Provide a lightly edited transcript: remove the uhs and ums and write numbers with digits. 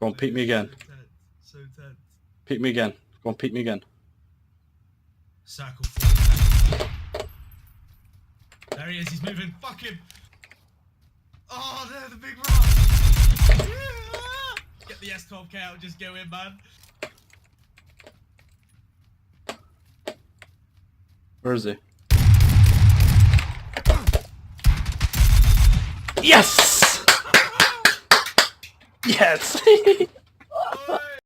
Go on, peek me again. So tense. Peek me again. Go on, peek me again. Circle 4. There he is, he's moving. Fuck him. Oh, there, the big rock. Yeah. Get the S12K out and just go in, man. Where is he? Yes! Yes! Oi.